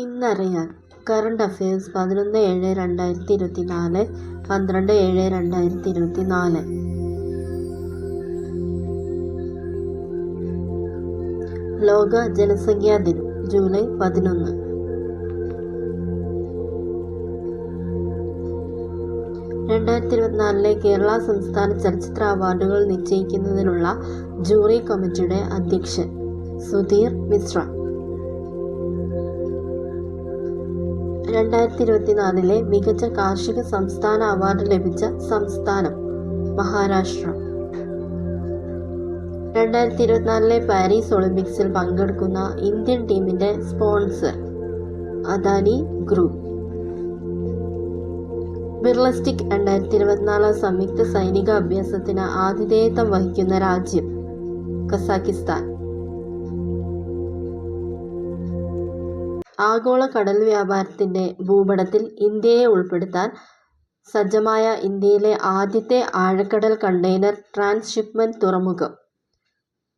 ഇന്നറിയാൻ current affairs 11/7/2024, 12/7/2024. ലോക ജനസംഖ്യാ ദിനം ജൂലൈ 11. 2024 കേരള സംസ്ഥാന ചലച്ചിത്ര അവാർഡുകൾ നിശ്ചയിക്കുന്നതിനുള്ള ജൂറി കമ്മിറ്റിയുടെ അധ്യക്ഷൻ സുധീർ മിശ്ര. 2024 മികച്ച കാർഷിക സംസ്ഥാന അവാർഡ് ലഭിച്ച സംസ്ഥാനം മഹാരാഷ്ട്ര. 2024 പാരീസ് ഒളിമ്പിക്സിൽ പങ്കെടുക്കുന്ന ഇന്ത്യൻ ടീമിന്റെ സ്പോൺസർ അദാനി ഗ്രൂപ്പ്. ബിർലസ്റ്റിക് 2024 സംയുക്ത സൈനിക അഭ്യാസത്തിന് ആതിഥേയത്വം വഹിക്കുന്ന രാജ്യം കസാക്കിസ്ഥാൻ. ആഗോള കടൽ വ്യാപാരത്തിന്റെ ഭൂപടത്തിൽ ഇന്ത്യയെ ഉൾപ്പെടുത്താൻ സജ്ജമായ ഇന്ത്യയിലെ ആദ്യത്തെ ആഴക്കടൽ കണ്ടെയ്നർ ട്രാൻസ്ഷിപ്മെന്റ് തുറമുഖം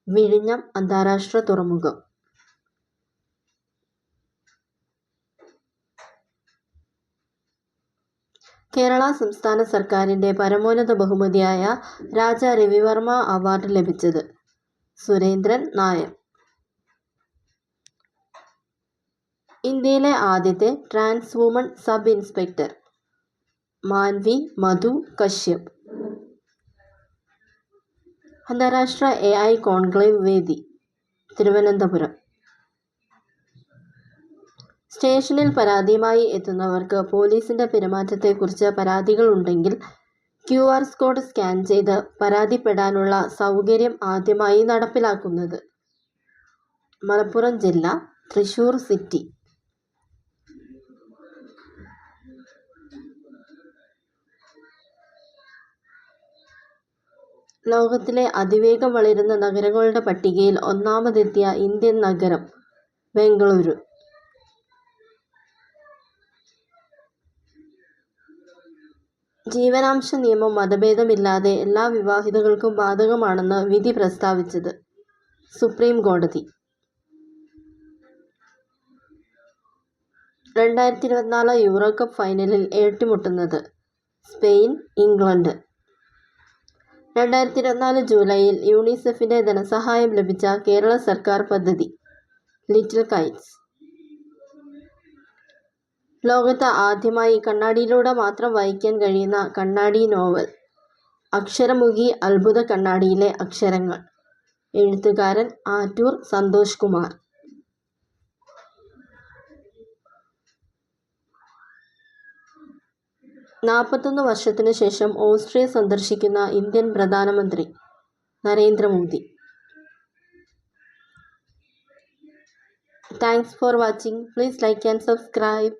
വിഴിഞ്ഞം അന്താരാഷ്ട്ര തുറമുഖം. കേരള സംസ്ഥാന സർക്കാരിന്റെ പരമോന്നത ബഹുമതിയായ രാജാ രവിവർമ്മ അവാർഡ് ലഭിച്ചത് സുരേന്ദ്രൻ നായർ. ഇന്ത്യയിലെ ആദ്യത്തെ trans woman sub inspector Manvi Madhu Kashyap. അന്താരാഷ്ട്ര AI കോൺക്ലേവ് വേദി തിരുവനന്തപുരം. സ്റ്റേഷനിൽ പരാതിയുമായി എത്തുന്നവർക്ക് പോലീസിന്റെ പെരുമാറ്റത്തെക്കുറിച്ച് പരാതികൾ ഉണ്ടെങ്കിൽ QR കോഡ് സ്കാൻ ചെയ്ത് പരാതിപ്പെടാനുള്ള സൗകര്യം ആദ്യമായി നടപ്പിലാക്കുന്നത് മലപ്പുറം ജില്ല, തൃശൂർ സിറ്റി. ലോകത്തിലെ അതിവേഗം വളരുന്ന നഗരങ്ങളുടെ പട്ടികയിൽ ഒന്നാമതെത്തിയ ഇന്ത്യൻ നഗരം ബംഗളൂരു. ജീവനാംശ നിയമം മതഭേദമില്ലാതെ എല്ലാ വിവാഹിതകൾക്കും ബാധകമാണെന്ന് വിധി പ്രസ്താവിച്ചത് സുപ്രീം കോടതി. 2024 യൂറോ കപ്പ് ഫൈനലിൽ ഏറ്റുമുട്ടുന്നത് സ്പെയിൻ, ഇംഗ്ലണ്ട്. 2024 ജൂലൈയിൽ യൂണിസെഫിന്റെ ധനസഹായം ലഭിച്ച കേരള സർക്കാർ പദ്ധതി ലിറ്റിൽ കൈറ്റ്സ്. ലോകത്ത് ആദ്യമായി കണ്ണാടിയിലൂടെ മാത്രം വായിക്കാൻ കഴിയുന്ന കണ്ണാടി നോവൽ അക്ഷരമുഖി അത്ഭുത കണ്ണാടിയിലെ അക്ഷരങ്ങൾ. എഴുത്തുകാരൻ ആറ്റൂർ സന്തോഷ് കുമാർ. നാൽപ്പത്തൊന്ന് വർഷത്തിനു ശേഷം ഓസ്ട്രിയ സന്ദർശിക്കുന്ന ഇന്ത്യൻ പ്രധാനമന്ത്രി Narendra Modi. Thanks for watching. Please like and subscribe.